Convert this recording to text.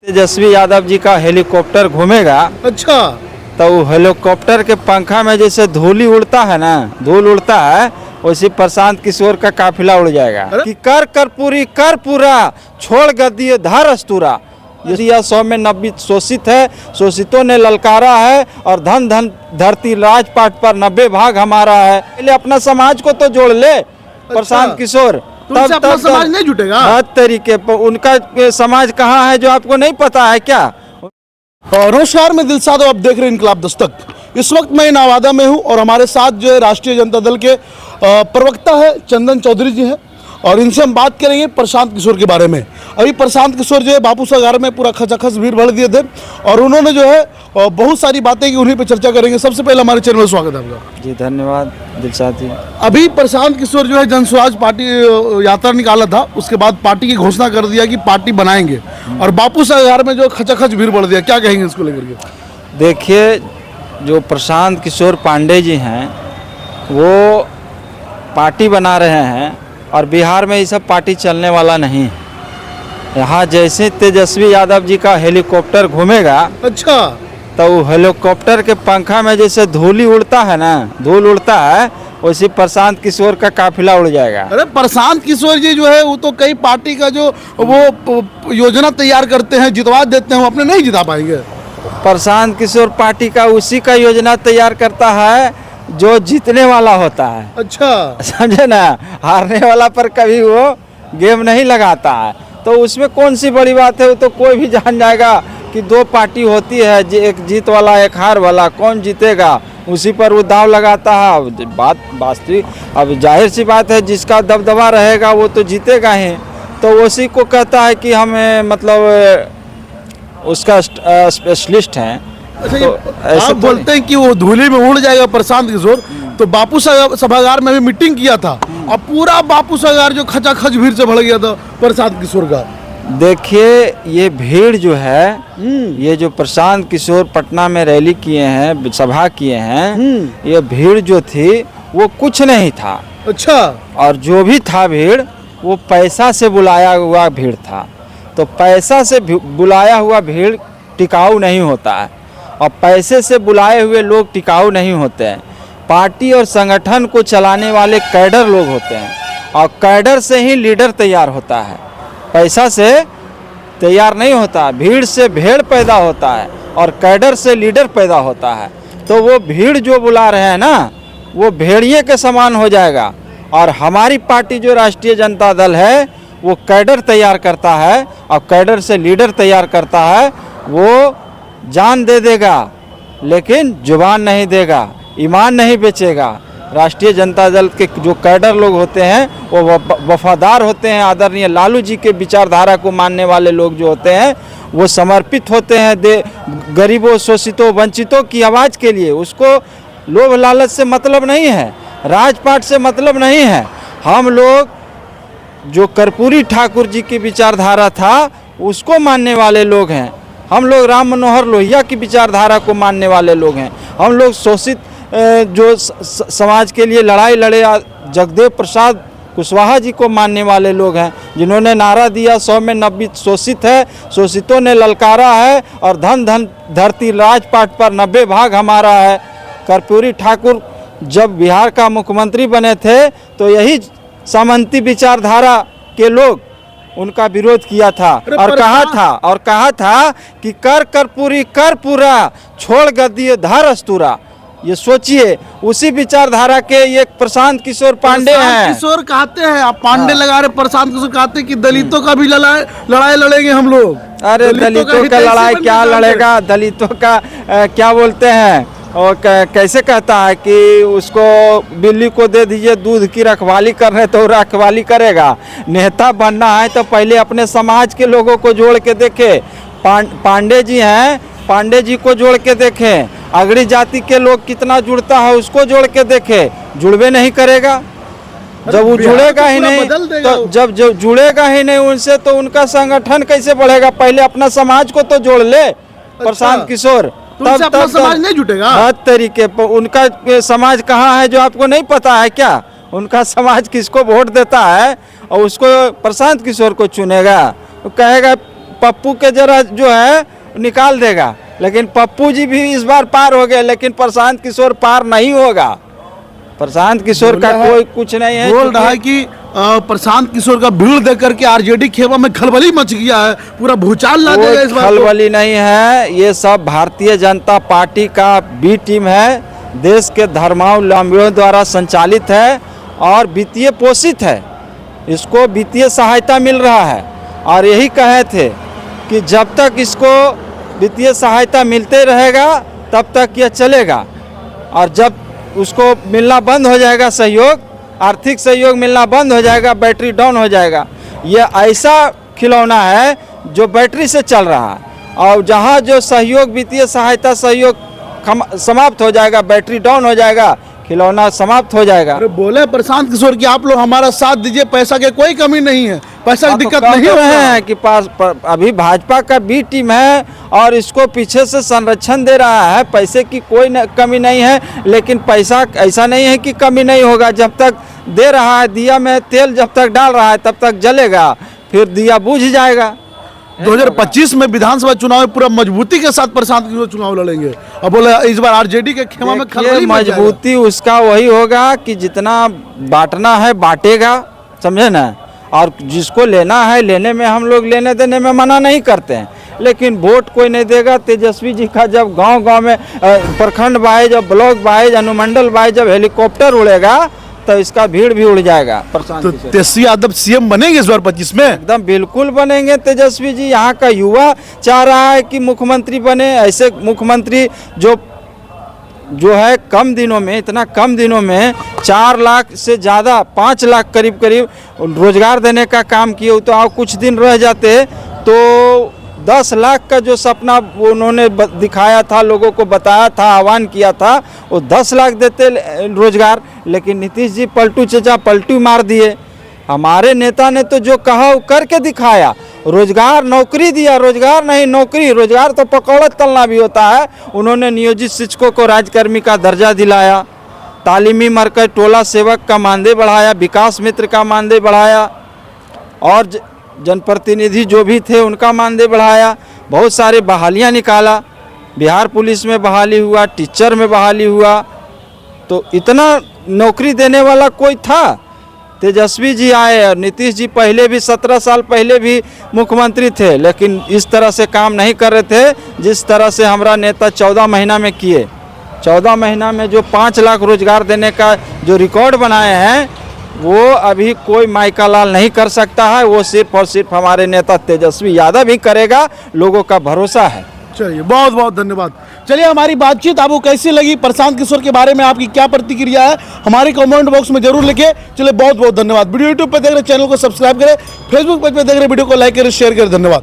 तेजस्वी यादव जी का हेलीकॉप्टर घूमेगा। अच्छा, तो वो हेलीकॉप्टर के पंखा में जैसे धूल उड़ता है ना, धूल उड़ता है, वैसे प्रशांत किशोर का काफिला उड़ जाएगा। कि कर पूरा छोड़ गद्दी धार अस्तूरा। यह 100 में 90 शोषित है, शोषितों ने ललकारा है, और धन धन धरती राजपाट पर 90 भाग हमारा है। पहले अपना समाज को तो जोड़ ले प्रशांत किशोर, तुमसे अपना समाज नहीं जुटेगा। हर तरीके पर उनका समाज कहाँ है जो आपको नहीं पता है क्या? नमस्कार, मैं दिलसाद, आप देख रहे हैं इनकलाब दस्तक। इस वक्त मैं नवादा में हूं और हमारे साथ जो है राष्ट्रीय जनता दल के प्रवक्ता है चंदन चौधरी जी हैं, और इनसे हम बात करेंगे प्रशांत किशोर के बारे में। अभी प्रशांत किशोर जो है बापू सागर में पूरा खचाखच भीड़ भर दिए थे, और उन्होंने जो है बहुत सारी बातें की, उन्हीं पे चर्चा करेंगे। सबसे पहले हमारे चैनल में स्वागत है आपका। जी धन्यवाद दिलशाद जी। अभी प्रशांत किशोर जो है जन स्वराज पार्टी यात्रा निकाला था, उसके बाद पार्टी की घोषणा कर दिया कि पार्टी बनाएंगे, और बापू सागर में जो खचाखच भीड़ बढ़ दिया, क्या कहेंगे इसको लेकर के? देखिए, जो प्रशांत किशोर पांडे जी हैं वो पार्टी बना रहे हैं, और बिहार में ये सब पार्टी चलने वाला नहीं है। यहाँ जैसे तेजस्वी यादव जी का हेलीकॉप्टर घूमेगा। अच्छा, तो वो हेलीकॉप्टर के पंखा में जैसे धूल उड़ता है ना, धूल उड़ता है, वैसे प्रशांत किशोर का काफिला उड़ जाएगा। अरे प्रशांत किशोर जी जो है वो तो कई पार्टी का जो वो योजना तैयार करते हैं, जितवा देते हैं, वो अपने नहीं जिता पाएंगे। प्रशांत किशोर पार्टी का उसी का योजना तैयार करता है जो जीतने वाला होता है। अच्छा, समझे ना, हारने वाला पर कभी वो गेम नहीं लगाता है। तो उसमें कौन सी बड़ी बात है? वो तो कोई भी जान जाएगा कि दो पार्टी होती है, एक जीत वाला एक हार वाला, कौन जीतेगा उसी पर वो दाव लगाता है। बात वास्तविक, अब जाहिर सी बात है, जिसका दबदबा रहेगा वो तो जीतेगा ही। तो उसी को कहता है कि हमें मतलब उसका स्पेशलिस्ट हैं। अच्छा, तो आप बोलते हैं कि वो धूली में उड़ जाएगा प्रशांत किशोर, तो बापू सभागार में भी मीटिंग किया था, अब पूरा बापू सभागार जो खचाखच भीड़ से भर गया था प्रशांत किशोर का। देखिए, ये भीड़ जो है, ये जो प्रशांत किशोर पटना में रैली किए हैं, सभा किए हैं, ये भीड़ जो थी वो कुछ नहीं था। अच्छा, और जो भी था भीड़, वो पैसा से बुलाया हुआ भीड़ था। तो पैसा से बुलाया हुआ भीड़ टिकाऊ नहीं होता है, और पैसे से बुलाए हुए लोग टिकाऊ नहीं होते हैं। पार्टी और संगठन को चलाने वाले कैडर लोग होते हैं, और कैडर से ही लीडर तैयार होता है, पैसा से तैयार नहीं होता। भीड़ से भेड़ पैदा होता है, और कैडर से लीडर पैदा होता है। तो वो भीड़ जो बुला रहे हैं ना, वो भेड़िए के समान हो जाएगा। और हमारी पार्टी जो राष्ट्रीय जनता दल है, वो कैडर तैयार करता है, और कैडर से लीडर तैयार करता है। वो जान दे देगा लेकिन जुबान नहीं देगा, ईमान नहीं बेचेगा। राष्ट्रीय जनता दल के जो कैडर लोग होते हैं वो वफादार होते हैं। आदरणीय लालू जी के विचारधारा को मानने वाले लोग जो होते हैं, वो समर्पित होते हैं गरीबों, शोषितों, वंचितों की आवाज़ के लिए। उसको लोभ लालच से मतलब नहीं है, राजपाट से मतलब नहीं है। हम लोग जो कर्पूरी ठाकुर जी की विचारधारा था, उसको मानने वाले लोग हैं। हम लोग राम मनोहर लोहिया की विचारधारा को मानने वाले लोग हैं। हम लोग शोषित जो समाज के लिए लड़ाई लड़े जगदेव प्रसाद कुशवाहा जी को मानने वाले लोग हैं, जिन्होंने नारा दिया 100 में 90 शोषित है, शोषितों ने ललकारा है, और धन धन धरती राजपाट पर 90 भाग हमारा है। कर्पूरी ठाकुर जब बिहार का मुख्यमंत्री बने थे, तो यही सामंती विचारधारा के लोग उनका विरोध किया था, और कहा था कि कर पूरा छोड़ गद्दी धार अस्तूरा। ये सोचिए, उसी विचारधारा के ये प्रशांत किशोर पांडे हैं। किशोर कहते हैं, आप पांडे लगा रहे, प्रशांत किशोर कहते हैं कि दलितों का भी लड़ाई लड़ेंगे हम लोग। अरे दलितों का लड़ाई क्या लड़ेगा? दलितों का क्या बोलते हैं, और कैसे कहता है कि उसको बिल्ली को दे दीजिए दूध की रखवाली करने, तो रखवाली करेगा। नेता बनना है तो पहले अपने समाज के लोगों को जोड़ के देखे। पांडे जी हैं, पांडे जी को जोड़ के देखें। अगड़ी जाति के लोग कितना जुड़ता है, उसको जोड़ के देखे। जुड़वे नहीं करेगा। जब वो जुड़ेगा ही नहीं, तो जब जुड़ेगा ही नहीं उनसे, तो उनका संगठन कैसे बढ़ेगा? पहले अपना समाज को तो जोड़ ले प्रशांत किशोर, तुमसे अपना समाज नहीं जुटेगा। हर तरीके पर उनका समाज कहाँ है जो आपको नहीं पता है क्या? उनका समाज किसको वोट देता है, और उसको प्रशांत किशोर को चुनेगा। तो कहेगा पप्पू के जरा जो है निकाल देगा, लेकिन पप्पू जी भी इस बार पार हो गए, लेकिन प्रशांत किशोर पार नहीं होगा। प्रशांत किशोर का कोई कुछ नहीं है। बोल रहा है कि प्रशांत किशोर का भीड़ देख करके आरजेडी खेमा में खलबली मच गया है, पूरा भूचाल ला देगा इस बार। खलबली नहीं है, ये सब भारतीय जनता पार्टी का बी टीम है, देश के धर्मावलंबियों द्वारा संचालित है और वित्तीय पोषित है। इसको वित्तीय सहायता मिल रहा है और यही कहे थे कि जब तक इसको वित्तीय सहायता मिलते रहेगा तब तक यह चलेगा, और जब उसको मिलना बंद हो जाएगा, सहयोग, आर्थिक सहयोग मिलना बंद हो जाएगा, बैटरी डाउन हो जाएगा। यह ऐसा खिलौना है जो बैटरी से चल रहा है, और जहाँ जो सहयोग, वित्तीय सहायता सहयोग समाप्त हो जाएगा, बैटरी डाउन हो जाएगा, खिलौना समाप्त हो जाएगा। अरे बोले प्रशांत किशोर कि आप लोग हमारा साथ दीजिए, पैसा की कोई कमी नहीं है, पैसा की दिक्कत नहीं हो रहा है कि पास अभी भाजपा का बी टीम है और इसको पीछे से संरक्षण दे रहा है, पैसे की कोई कमी नहीं है। लेकिन पैसा ऐसा नहीं है कि कमी नहीं होगा, जब तक दे रहा है, दिया में तेल जब तक डाल रहा है तब तक जलेगा, फिर दिया बुझ जाएगा। 2025 में विधानसभा चुनाव में पूरा मजबूती के साथ प्रशांत किशोर चुनाव लड़ेंगे, और बोले इस बार आरजेडी के खेमा में खलबली मच जाएगा। मजबूती उसका वही होगा कि जितना बांटना है बांटेगा, समझे ना, और जिसको लेना है लेने में हम लोग लेने देने में मना नहीं करते हैं, लेकिन वोट कोई नहीं देगा। तेजस्वी जी का जब गांव-गांव में प्रखंड वाइज, जब ब्लॉक वाइज, अनुमंडल वाइज जब हेलीकॉप्टर उड़ेगा तो इसका भीड़ भी उड़ जाएगा। तो तेजस्वी यादव सीएम बनेंगे इस बार 25 में? एकदम बिल्कुल बनेंगे तेजस्वी जी। यहाँ का युवा चाह रहा है कि मुख्यमंत्री बने, ऐसे मुख्यमंत्री जो है कम दिनों में, इतना कम दिनों में 4 लाख से ज़्यादा, 5 लाख करीब रोजगार देने का काम किए। तो आप कुछ दिन रह जाते तो 10 लाख का जो सपना उन्होंने दिखाया था, लोगों को बताया था, आह्वान किया था, वो 10 लाख देते रोजगार। लेकिन नीतीश जी पलटू चचा पलटू मार दिए। हमारे नेता ने तो जो कहा वो करके दिखाया, रोजगार नौकरी दिया, रोजगार नहीं नौकरी। रोजगार तो पकौड़ा तलना भी होता है। उन्होंने नियोजित शिक्षकों को राजकर्मी का दर्जा दिलाया, तालीमी मरकज टोला सेवक का मानदेय बढ़ाया, विकास मित्र का मानदेय बढ़ाया, और जनप्रतिनिधि जो भी थे उनका मानदेय बढ़ाया। बहुत सारे बहालियां निकाला, बिहार पुलिस में बहाली हुआ, टीचर में बहाली हुआ। तो इतना नौकरी देने वाला कोई था? तेजस्वी जी आए, और नीतीश जी पहले भी 17 साल पहले भी मुख्यमंत्री थे, लेकिन इस तरह से काम नहीं कर रहे थे जिस तरह से हमारा नेता 14 महीना में किए। 14 महीना में जो 5 लाख रोजगार देने का जो रिकॉर्ड बनाए हैं, वो अभी कोई माइका लाल नहीं कर सकता है। वो सिर्फ और सिर्फ हमारे नेता तेजस्वी यादव ही करेगा, लोगों का भरोसा है। चलिए, बहुत बहुत धन्यवाद। चलिए, हमारी बातचीत आपको कैसी लगी, प्रशांत किशोर के बारे में आपकी क्या प्रतिक्रिया है, हमारे कमेंट बॉक्स में जरूर लिखिए। चलिए, बहुत बहुत धन्यवाद। वीडियो यूट्यूब पर देख रहे चैनल को सब्सक्राइब करें, फेसबुक पेज पर देख रहे वीडियो को लाइक करें, शेयर करें। धन्यवाद।